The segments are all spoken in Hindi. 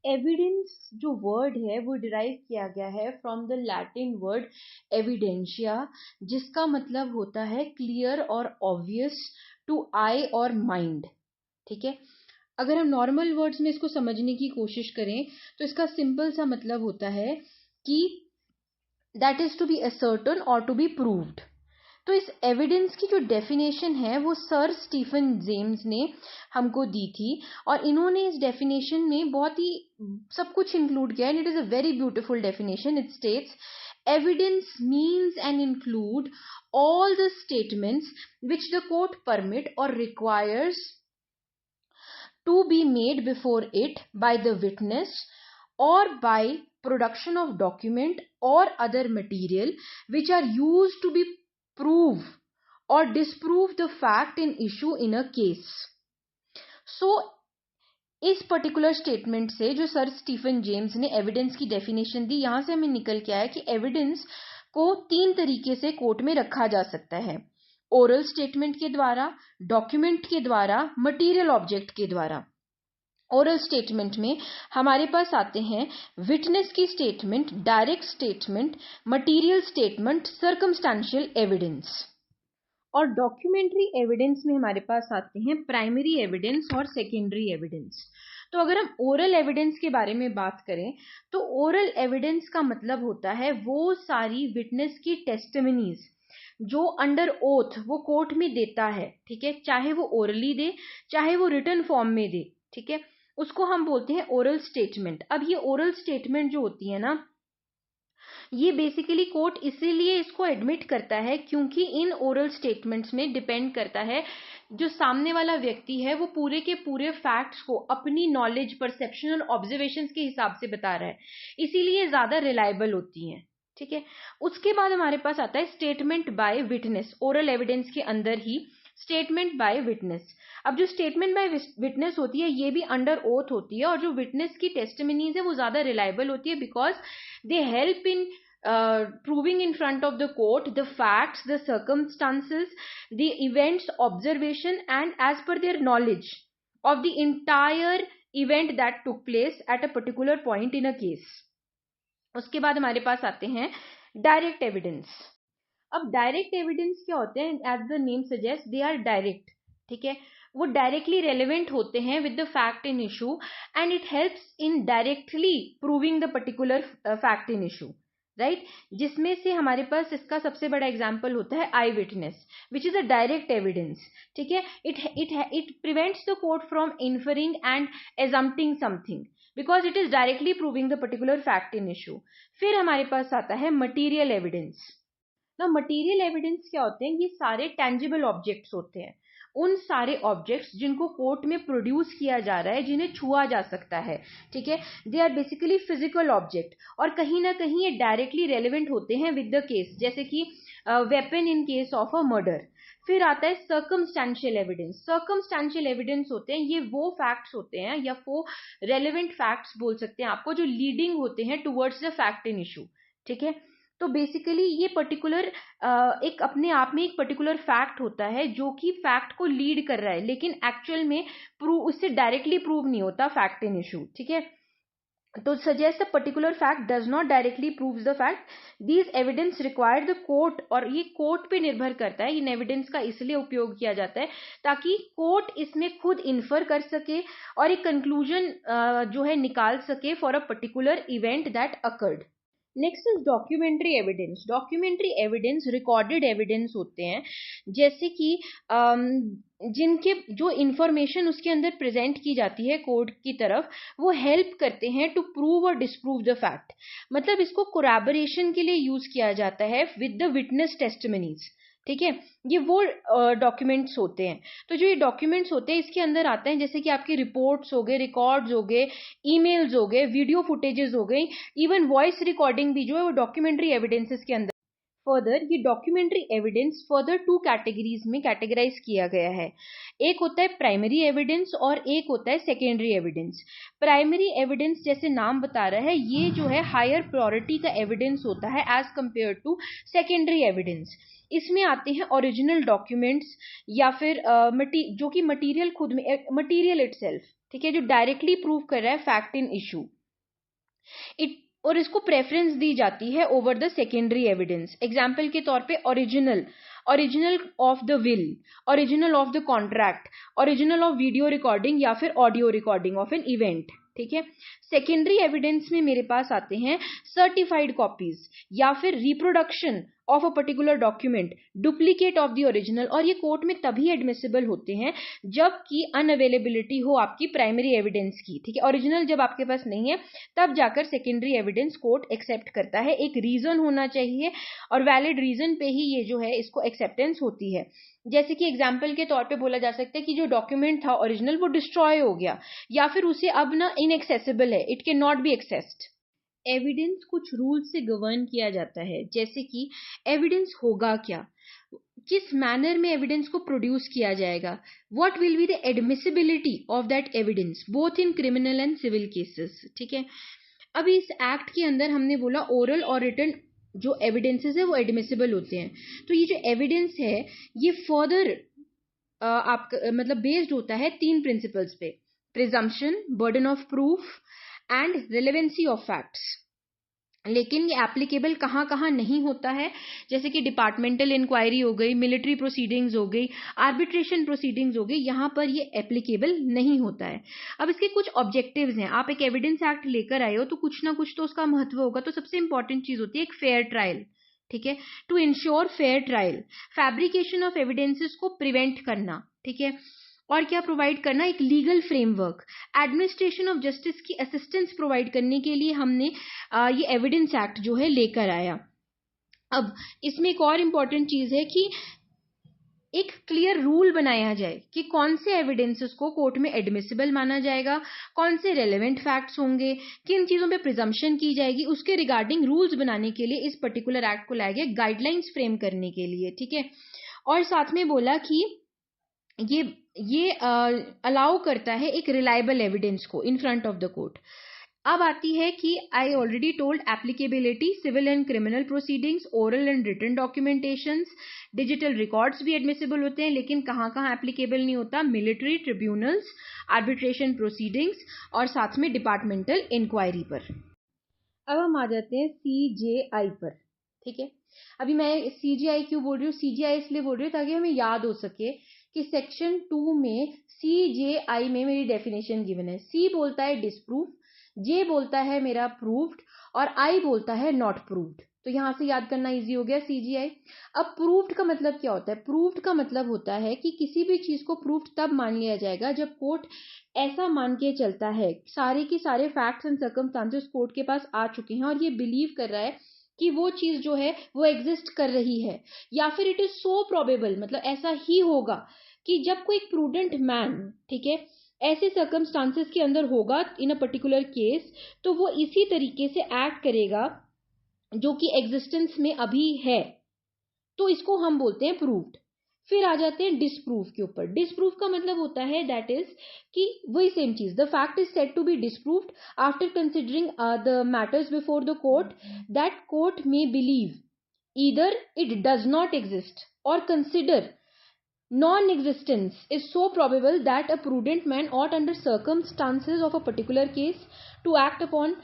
एविडेंस जो वर्ड है वो डिराइव किया गया है फ्रॉम द लैटिन वर्ड एविडेंशिया, जिसका मतलब होता है क्लियर और ऑब्वियस टू आई और माइंड। ठीक है, अगर हम नॉर्मल वर्ड्स में इसको समझने की कोशिश करें तो इसका सिंपल सा मतलब होता है कि that is to be ascertain और टू बी प्रूव्ड। तो इस एविडेंस की जो डेफिनेशन है वो सर स्टीफन जेम्स ने हमको दी थी, और इन्होंने इस डेफिनेशन में बहुत ही सब कुछ इंक्लूड किया, and it is a very beautiful definition. It states evidence means and include all the statements which the court permit or requires to be made before it by the witness or by production of document or other material which are used to be prove or disprove the fact in issue in a case. So इस पर्टिकुलर स्टेटमेंट से जो सर स्टीफन जेम्स ने एविडेंस की डेफिनेशन दी, यहां से हमें निकल के आया कि एविडेंस को 3 तरीके से कोर्ट में रखा जा सकता है: ओरल स्टेटमेंट के द्वारा, डॉक्यूमेंट के द्वारा, मटेरियल ऑब्जेक्ट के द्वारा। ओरल स्टेटमेंट में हमारे पास आते हैं विटनेस की statement, direct statement, material statement, circumstantial evidence. और डॉक्यूमेंट्री एविडेंस में हमारे पास आते हैं प्राइमरी एविडेंस और सेकेंडरी एविडेंस। तो अगर हम ओरल एविडेंस के बारे में बात करें तो ओरल एविडेंस का मतलब होता है वो सारी विटनेस की टेस्टिमनीज जो अंडर ओथ वो कोर्ट में देता है, ठीक है, चाहे वो ओरली दे चाहे वो रिटन फॉर्म में दे, ठीक है, उसको हम बोलते हैं ओरल स्टेटमेंट। अब ये ओरल स्टेटमेंट जो होती है ना, ये बेसिकली कोर्ट इसीलिए इसको एडमिट करता है क्योंकि इन ओरल स्टेटमेंट्स में डिपेंड करता है जो सामने वाला व्यक्ति है वो पूरे के पूरे फैक्ट्स को अपनी नॉलेज, परसेप्शन और ऑब्जर्वेशंस के हिसाब से बता रहा है, इसीलिए ज्यादा रिलायबल होती हैं। ठीक है, उसके बाद हमारे पास आता है statement by witness. Oral evidence के अंदर ही स्टेटमेंट बाय विटनेस। अब जो स्टेटमेंट बाय विटनेस होती है ये भी अंडर ओथ होती है, और जो विटनेस की टेस्टिमनीज है वो ज्यादा रिलायबल होती है because they help in proving in front of the court the facts, the circumstances, the events, observation, and as per their knowledge of the entire event that took place at a particular point in a case. उसके बाद हमारे पास आते हैं डायरेक्ट एविडेंस। अब डायरेक्ट एविडेंस क्या होते हैं? As the name suggest they are direct, ठीक है, वो डायरेक्टली रेलेवेंट होते हैं with the fact in issue and it helps in directly proving the particular fact in issue, right, जिसमें से हमारे पास इसका सबसे बड़ा एग्जाम्पल होता है eye witness which is a direct evidence. ठीक है, it prevents the court from inferring and assuming something because it is directly proving the particular fact in issue. फिर हमारे पास आता है मटीरियल एविडेंस। ना मटीरियल एविडेंस क्या होते हैं? ये सारे टेंजिबल ऑब्जेक्ट्स होते हैं, उन सारे ऑब्जेक्ट्स जिनको कोर्ट में प्रोड्यूस किया जा रहा है, जिन्हें छुआ जा सकता है, ठीक है, they are basically physical object, और कहीं ना कहीं ये डायरेक्टली रेलेवेंट होते हैं विद द केस, जैसे कि weapon in case of a murder. फिर आता है सर्कमस्टेंशियल एविडेंस। सर्कमस्टेंशियल एविडेंस होते हैं ये वो फैक्ट्स होते हैं या वो रेलेवेंट फैक्ट्स बोल सकते हैं आपको जो लीडिंग होते हैं towards the fact in issue. ठीक है, तो बेसिकली ये पर्टिकुलर एक अपने आप में एक पर्टिकुलर फैक्ट होता है जो कि फैक्ट को लीड कर रहा है, लेकिन एक्चुअल में प्रूव उससे डायरेक्टली प्रूव नहीं होता फैक्ट इन इशू। ठीक है, तो suggest a particular fact does not directly proves the fact, these evidence require the court, और ये कोर्ट पे निर्भर करता है, इन एविडेंस का इसलिए उपयोग किया जाता है ताकि कोर्ट इसमें खुद इन्फर कर सके और एक कंक्लूजन जो है निकाल सके for a particular event that occurred. Next is documentary evidence. Documentary evidence recorded evidence होते हैं, जैसे कि जिनके जो इंफॉर्मेशन उसके अंदर प्रेजेंट की जाती है कोर्ट की तरफ, वो हेल्प करते हैं टू प्रूव और डिसप्रूव द फैक्ट। मतलब इसको कोलैबोरेशन के लिए यूज किया जाता है विद द विटनेस टेस्टिमनीज। ठीक है, ये वो डॉक्यूमेंट्स होते हैं। तो जो ये डॉक्यूमेंट्स होते हैं इसके अंदर आते हैं जैसे कि आपकी रिपोर्ट्स हो गए, रिकॉर्ड्स हो गए, ईमेल्स हो गए, वीडियो फुटेजेस हो गई, इवन वॉइस रिकॉर्डिंग भी जो है वो डॉक्यूमेंट्री एविडेंसेस के अंदर। फर्दर ये डॉक्यूमेंट्री एविडेंस फर्दर 2 कैटेगरीज में कैटेगराइज किया गया है। एक होता है प्राइमरी एविडेंस और एक होता है सेकेंडरी एविडेंस। प्राइमरी एविडेंस जैसे नाम बता रहा है ये जो है हायर प्रायोरिटी का एविडेंस होता है as compare to secondary evidence. इसमें आते हैं ओरिजिनल डॉक्यूमेंट्स या फिर जो कि मटीरियल खुद में, मटीरियल इटसेल्फ, ठीक है, जो डायरेक्टली प्रूव कर रहा है फैक्ट इन इशू, और इसको प्रेफरेंस दी जाती है over the secondary evidence. Example के तौर पे original of the will, original of the contract, original of video recording या फिर audio recording of an event. ठीक है, सेकेंडरी एविडेंस में मेरे पास आते हैं सर्टिफाइड कॉपीज या फिर reproduction of a particular document, duplicate of the original, और ये कोर्ट में तभी एडमिसिबल होते हैं जबकि अनअवेलेबिलिटी हो आपकी प्राइमरी एविडेंस की। ठीक है, ओरिजिनल जब आपके पास नहीं है तब जाकर सेकेंडरी एविडेंस कोर्ट एक्सेप्ट करता है। एक रीजन होना चाहिए और वैलिड रीजन पे ही ये जो है इसको एक्सेप्टेंस होती है। जैसे कि एग्जाम्पल के तौर पे बोला जा सकता है कि जो डॉक्यूमेंट था ओरिजिनल वो डिस्ट्रॉय हो गया या फिर उसे अब ना इनएक्सेसिबल है, it can not be accessed. Evidence कुछ रूल से गवर्न किया जाता है, जैसे कि एविडेंस होगा क्या, किस मैनर में एविडेंस को प्रोड्यूस किया जाएगा, what will be the admissibility of that evidence both in criminal and civil cases. ठीक है, अभी इस एक्ट के अंदर हमने बोला ओरल और रिटन जो एविडेंसेस है वो एडमिसिबल होते हैं। तो ये जो एविडेंस है ये फर्दर आपका मतलब बेस्ड होता है 3 प्रिंसिपल्स पे, presumption, burden of proof and relevancy of facts. लेकिन ये एप्लीकेबल कहाँ कहाँ नहीं होता है, जैसे कि डिपार्टमेंटल इंक्वायरी हो गई, मिलिट्री प्रोसीडिंग्स हो गई, आर्बिट्रेशन प्रोसीडिंग्स हो गई, यहाँ पर ये एप्लीकेबल नहीं होता है। अब इसके कुछ ऑब्जेक्टिव्स हैं, आप एक एविडेंस एक्ट लेकर आए हो तो कुछ ना कुछ तो उसका महत्व होगा। तो सबसे इंपॉर्टेंट चीज होती है एक फेयर ट्रायल। ठीक है, to ensure fair trial, fabrication of evidences को प्रिवेंट करना। ठीक है, और क्या प्रोवाइड करना, एक legal framework, administration of justice की असिस्टेंस प्रोवाइड करने के लिए हमने ये एविडेंस एक्ट जो है लेकर आया। अब इसमें एक और इंपॉर्टेंट चीज है कि एक क्लियर रूल बनाया जाए कि कौन से एविडेंसेस को कोर्ट में एडमिसिबल माना जाएगा, कौन से रेलेवेंट फैक्ट्स होंगे, किन चीजों पे प्रिजम्पशन की जाएगी, उसके रिगार्डिंग रूल्स बनाने के लिए इस पर्टिकुलर एक्ट को लाया गया, गाइडलाइंस फ्रेम करने के लिए। ठीक है, और साथ में बोला कि ये अलाउ करता है एक रिलायबल एविडेंस को in front of the court. अब आती है कि I already told applicability, civil and criminal proceedings, oral and written documentations, digital records भी एडमिसिबल होते हैं, लेकिन कहाँ कहाँ एप्लीकेबल नहीं होता, मिलिट्री ट्रिब्यूनल्स, आर्बिट्रेशन प्रोसीडिंग्स और साथ में डिपार्टमेंटल इंक्वायरी पर। अब हम आ जाते हैं CJI पर। ठीक है, अभी मैं CJI क्यों बोल रही हूँ, CJI इसलिए बोल रही हूँ ताकि हमें याद हो सके कि सेक्शन 2 में CJI में मेरी डेफिनेशन गिवन है। C बोलता है डिसप्रूफ, J बोलता है मेरा प्रूव्ड और I बोलता है नॉट प्रूव्ड। तो यहां से याद करना इजी हो गया CJI। अब प्रूव्ड का मतलब क्या होता है, प्रूव्ड का मतलब होता है कि किसी भी चीज को प्रूव्ड तब मान लिया जाएगा जब कोर्ट ऐसा मान के चलता है, सारे के सारे फैक्ट्स एंड सर्कमस्टांसेस कोर्ट के पास आ चुके हैं और ये बिलीव कर रहा है कि वो चीज जो है वो एग्जिस्ट कर रही है, या फिर इट इज सो प्रोबेबल, मतलब ऐसा ही होगा कि जब कोई प्रूडेंट मैन, ठीक है, ऐसे सर्कमस्टांसेस के अंदर होगा इन अ पर्टिकुलर केस, तो वो इसी तरीके से एक्ट करेगा जो कि एग्जिस्टेंस में अभी है, तो इसको हम बोलते हैं प्रूव्ड। फिर आ जाते हैं डिसप्रूफ के ऊपर। डिसप्रूफ का मतलब होता है दैट इज कि वही सेम चीज, the fact is said to be disproved after considering the matters before the court that court may believe either it does not exist और consider non-existence is so probable that a prudent man ought under circumstances of a particular case to act upon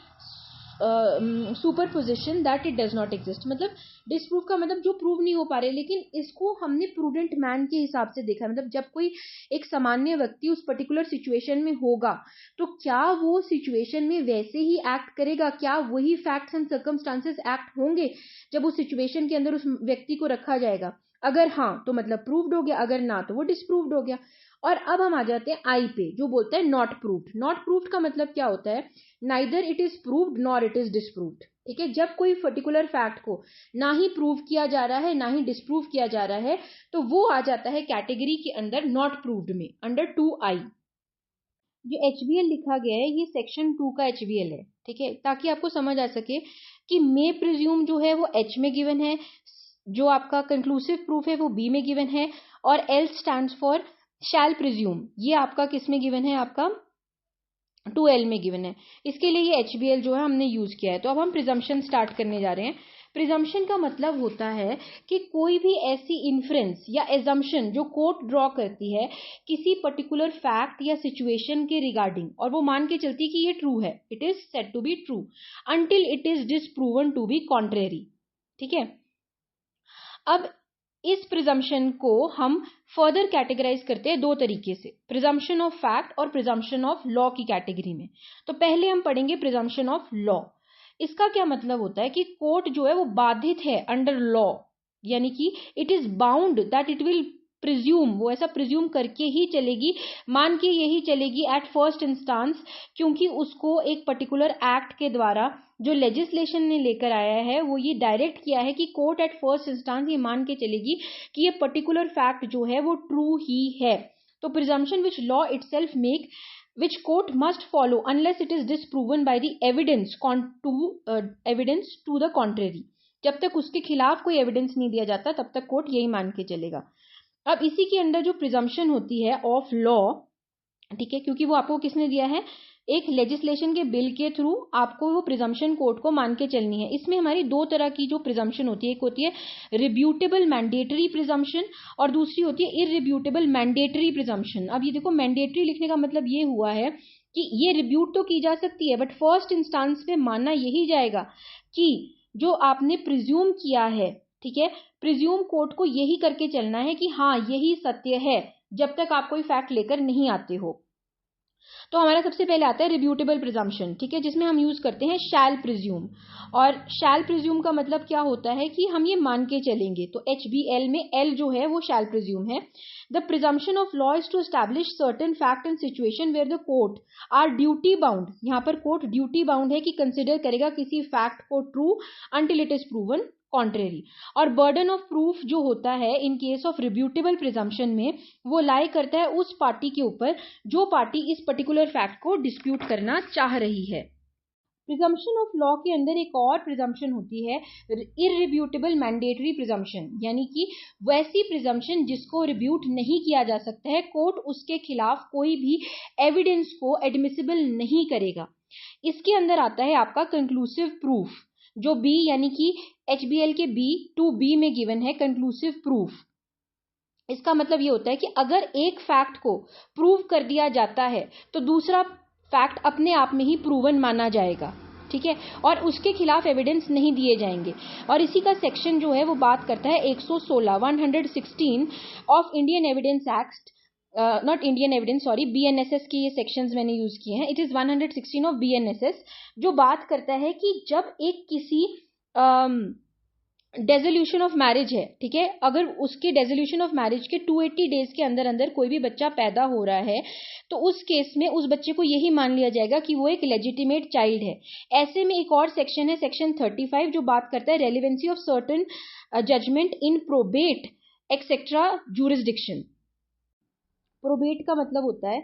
superposition that it does not exist. मतलब डिसप्रूव का मतलब जो प्रूव नहीं हो पा रहे, लेकिन इसको हमने प्रूडेंट मैन के हिसाब से देखा है, मतलब जब कोई एक सामान्य व्यक्ति उस पर्टिकुलर सिचुएशन में होगा तो क्या वो सिचुएशन में वैसे ही एक्ट करेगा, क्या वही फैक्ट्स एंड सर्कमस्टांसेस एक्ट होंगे जब उस सिचुएशन के अंदर उस व्यक्ति को रखा जाएगा। अगर हाँ तो मतलब प्रूव्ड हो गया, अगर ना तो वो डिसप्रूव्ड हो गया। और अब हम आ जाते हैं आई पे, जो बोलता है नॉट प्रूव्ड। नॉट प्रूव्ड का मतलब क्या होता है, neither it is proved nor it is disproved. ठीक है, जब कोई पर्टिकुलर फैक्ट को ना ही प्रूव किया जा रहा है ना ही डिसप्रूव किया जा रहा है, तो वो आ जाता है कैटेगरी के अंदर नॉट प्रूव्ड में, अंडर 2I। जो HBL लिखा गया है ये सेक्शन 2 का HBL है। ठीक है, ताकि आपको समझ आ सके कि मे प्रिज्यूम जो है वो H में गिवन है, जो आपका कंक्लूसिव प्रूफ है वो B में गिवन है, और L stands for shell presume, ये आपका किस में गिवन है, आपका 2L में गिवन है। इसके लिए ये HBL जो है हमने यूज किया है। तो अब हम प्रिजम्पशन स्टार्ट करने जा रहे हैं। प्रिजम्पशन का मतलब होता है कि कोई भी ऐसी इन्फ्रेंस या एजम्पशन जो कोर्ट ड्रॉ करती है किसी पर्टिकुलर फैक्ट या सिचुएशन के रिगार्डिंग, और वो मान के चलती है कि ये ट्रू है, it is said to be true until it is disproven to be contrary. ठीक है, अब इस प्रिजम्पशन को हम फर्दर कैटेगराइज करते हैं दो तरीके से, प्रिजम्पशन ऑफ फैक्ट और प्रिजम्पशन ऑफ लॉ की कैटेगरी में। तो पहले हम पढ़ेंगे प्रिजम्पशन ऑफ लॉ। इसका क्या मतलब होता है कि कोर्ट जो है वो बाधित है अंडर लॉ, यानी कि it is bound that it will presume, वो ऐसा प्रिज्यूम करके ही चलेगी, मान के यही चलेगी एट फर्स्ट इंस्टांस, क्योंकि उसको एक पर्टिकुलर एक्ट के द्वारा जो लेजिस्लेशन ने लेकर आया है वो ये डायरेक्ट किया है कि कोर्ट एट फर्स्ट इंस्टांस ये मान के चलेगी कि ये पर्टिकुलर फैक्ट जो है वो ट्रू ही है। तो presumption which law itself make which court must follow unless it is disproven by the evidence to the contrary। जब तक उसके खिलाफ कोई एविडेंस नहीं दिया जाता तब तक कोर्ट यही मान के चलेगा। अब इसी के अंदर जो प्रिजम्पशन होती है ऑफ लॉ, ठीक है, क्योंकि वो आपको किसने दिया है, एक लेजिस्लेशन के बिल के थ्रू आपको वो प्रिजम्पशन कोर्ट को मान के चलनी है। इसमें हमारी दो तरह की जो प्रिजम्पशन होती है, एक होती है रिब्यूटेबल मैंडेटरी प्रिजम्पशन और दूसरी होती है इररिब्यूटेबल मैंडेटरी प्रिजम्पशन। अब ये देखो, मैंडेटरी लिखने का मतलब ये हुआ है कि ये रिब्यूट तो की जा सकती है बट फर्स्ट इंस्टांस में मानना यही जाएगा कि जो आपने प्रिज्यूम किया है, ठीक है, प्रिज्यूम कोर्ट को यही करके चलना है कि हाँ यही सत्य है जब तक आप कोई फैक्ट लेकर नहीं आते हो। तो हमारा सबसे पहले आता है रिब्यूटेबल प्रिजम्पशन, ठीक है, जिसमें हम यूज करते हैं शैल प्रिज्यूम। और शैल प्रिज्यूम का मतलब क्या होता है कि हम ये मान के चलेंगे, तो HBL में L जो है वो शैल प्रिज्यूम है। The presumption of law is to establish certain fact and situation where the court are duty bound, यहाँ पर कोर्ट ड्यूटी बाउंड है कि कंसिडर करेगा किसी फैक्ट को true until it is proven contrary. और बर्डन ऑफ प्रूफ जो होता है इन केस ऑफ रिब्यूटेबल प्रिजम्पशन में वो लाई करता है उस पार्टी के ऊपर जो पार्टी इस पर्टिकुलर फैक्ट को डिस्प्यूट करना चाह रही है। प्रिजम्पशन ऑफ लॉ के अंदर एक और प्रिजम्पशन होती है इररिब्यूटेबल मैंडेटरी प्रिजम्पशन, यानी कि वैसी प्रिजम्पशन जिसको रिब्यूट नहीं किया जा सकता है, कोर्ट उसके खिलाफ कोई भी एविडेंस को एडमिसिबल नहीं करेगा। इसके अंदर आता है आपका कंक्लूसिव प्रूफ, जो B यानी कि HBL के B टू B में गिवन है कंक्लूसिव प्रूफ। इसका मतलब ये होता है कि अगर एक फैक्ट को प्रूव कर दिया जाता है तो दूसरा फैक्ट अपने आप में ही प्रूवन माना जाएगा, ठीक है, और उसके खिलाफ एविडेंस नहीं दिए जाएंगे। और इसी का सेक्शन जो है वो बात करता है 116 of Indian evidence act, not Indian evidence, sorry, BNSS के ये सेक्शंस मैंने यूज किए हैं। इट इज 116 ऑफ BNSS, जो बात करता है कि जब एक किसी डेजोल्यूशन ऑफ मैरिज है, ठीक है, अगर उसके डेजोल्यूशन ऑफ मैरिज के 280 डेज के अंदर अंदर कोई भी बच्चा पैदा हो रहा है तो उस केस में उस बच्चे को यही मान लिया जाएगा कि वो एक लेजिटिमेट चाइल्ड है। ऐसे में एक और सेक्शन है सेक्शन 35 जो बात करता है relevancy of certain judgment in probate etcetera jurisdiction. Probate का मतलब होता है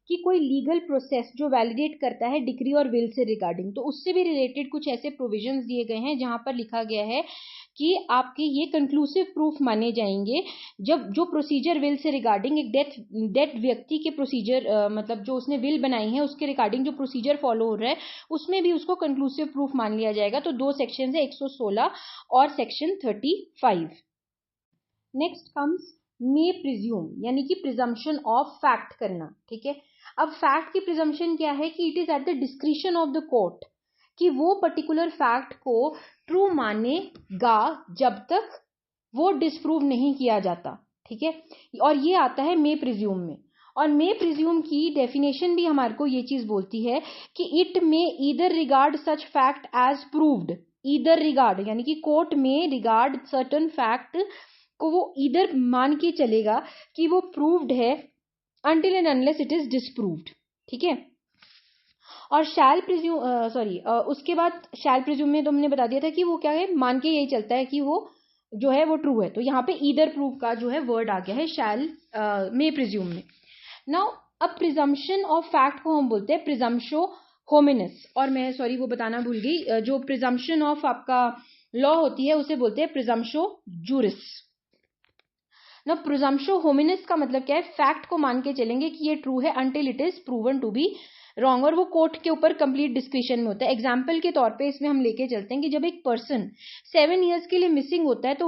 कि कोई लीगल प्रोसेस जो वैलिडेट करता है डिक्री और विल से रिगार्डिंग, तो उससे भी रिलेटेड कुछ ऐसे प्रोविजंस दिए गए हैं जहां पर लिखा गया है कि आपके ये कंक्लूसिव प्रूफ माने जाएंगे जब जो प्रोसीजर विल से रिगार्डिंग एक डेथ व्यक्ति के प्रोसीजर मतलब जो उसने विल बनाई है उसके रिगार्डिंग जो प्रोसीजर फॉलो हो रहा है उसमें भी उसको कंक्लूसिव प्रूफ मान लिया जाएगा। तो दो सेक्शन है 116 और सेक्शन 35। नेक्स्ट कम्स मे प्रिज्यूम, यानी कि प्रिजम्पशन ऑफ फैक्ट करना, ठीक है। अब फैक्ट की प्रिजम्पशन क्या है कि it is at the discretion of the court कि वो पर्टिकुलर फैक्ट को ट्रू मानेगा जब तक वो डिसप्रूव नहीं किया जाता, ठीक है। और ये आता है मे प्रिज्यूम में। और मे प्रिज्यूम की डेफिनेशन भी हमारे को ये चीज बोलती है कि it may either regard such fact as proved, either regard यानी कि कोर्ट में रिगार्ड सर्टन फैक्ट को वो ईदर मान के चलेगा कि वो प्रूव्ड है until and unless it is disproved, ठीक है। और शैल प्रिज्यूम उसके बाद शैल प्रिज्यूम में तो हमने बता दिया था कि वो क्या है, मान के यही चलता है कि वो जो है वो ट्रू है। तो यहाँ पे ईदर प्रूव का जो है वर्ड आ गया है शैल में प्रिज्यूम में। नाउ अब प्रिजम्पशन ऑफ फैक्ट को हम बोलते हैं प्रिजम्पशो होमिनस, और मैं सॉरी वो बताना भूल गई, जो प्रिजम्पशन ऑफ आपका लॉ होती है उसे बोलते हैं प्रिजम्पशो जूरिस। ना प्रिजम्पशो होमिनस का मतलब क्या है, फैक्ट को मान के चलेंगे कि ये ट्रू है until it is proven to be wrong, और वो कोर्ट के ऊपर कंप्लीट डिस्क्रिशन में होता है। एग्जाम्पल के तौर पे इसमें हम लेके चलते हैं कि जब एक पर्सन 7 ईयर्स के लिए मिसिंग होता है तो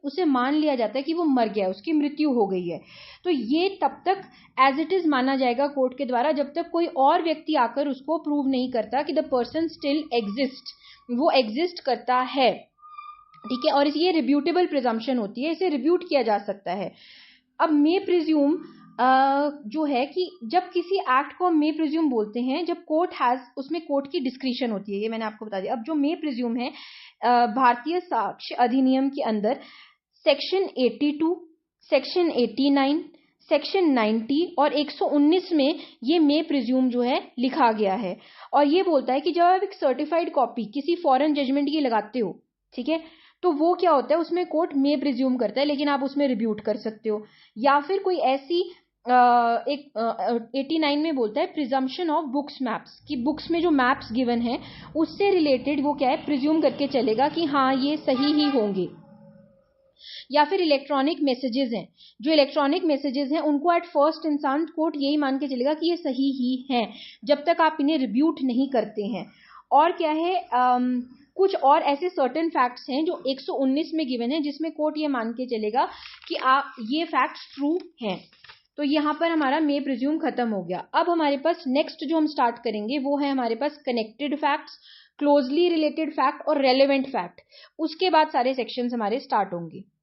उसे मान लिया जाता है कि वो मर गया है, उसकी मृत्यु हो गई है। तो ये तब तक एज इट इज माना जाएगा कोर्ट के द्वारा जब तक कोई और व्यक्ति आकर उसको प्रूव नहीं करता कि द पर्सन स्टिल एग्जिस्ट, वो एग्जिस्ट करता है। ठीक है, और ये रिब्यूटेबल प्रिजम्पशन होती है, इसे रिब्यूट किया जा सकता है। अब मे प्रिज्यूम जो है कि जब किसी एक्ट को हम मे प्रिज्यूम बोलते हैं, जब कोर्ट हैज, उसमें कोर्ट की डिस्क्रिशन होती है, ये मैंने आपको बता दिया। अब जो मे प्रिज्यूम है भारतीय साक्ष्य अधिनियम के अंदर सेक्शन 82, सेक्शन 89, सेक्शन 90 और 119 में ये मे प्रिज्यूम जो है लिखा गया है। और ये बोलता है कि जब आप एक सर्टिफाइड कॉपी किसी फॉरेन जजमेंट की लगाते हो, ठीक है, तो वो क्या होता है, उसमें कोर्ट मे प्रिज्यूम करता है, लेकिन आप उसमें रिब्यूट कर सकते हो। या फिर कोई ऐसी एक 89 में बोलता है प्रिजम्पशन ऑफ बुक्स मैप्स, कि बुक्स में जो मैप्स गिवन है उससे रिलेटेड वो क्या है, प्रिज्यूम करके चलेगा कि हाँ ये सही ही होंगे। या फिर इलेक्ट्रॉनिक मैसेजेस हैं, जो इलेक्ट्रॉनिक मैसेजेस हैं उनको एट फर्स्ट इंस्टेंस कोर्ट यही मान के चलेगा कि ये सही ही हैं, जब तक आप इन्हें रिब्यूट नहीं करते हैं। और क्या है, कुछ और ऐसे सर्टेन फैक्ट्स हैं जो 119 में गिवन है, जिसमें कोर्ट ये मान के चलेगा कि आप ये फैक्ट्स ट्रू हैं। तो यहाँ पर हमारा मे प्रिज्यूम खत्म हो गया। अब हमारे पास नेक्स्ट जो हम स्टार्ट करेंगे वो है हमारे पास connected facts, closely related fact और रेलेवेंट फैक्ट। उसके बाद सारे सेक्शंस हमारे स्टार्ट होंगे।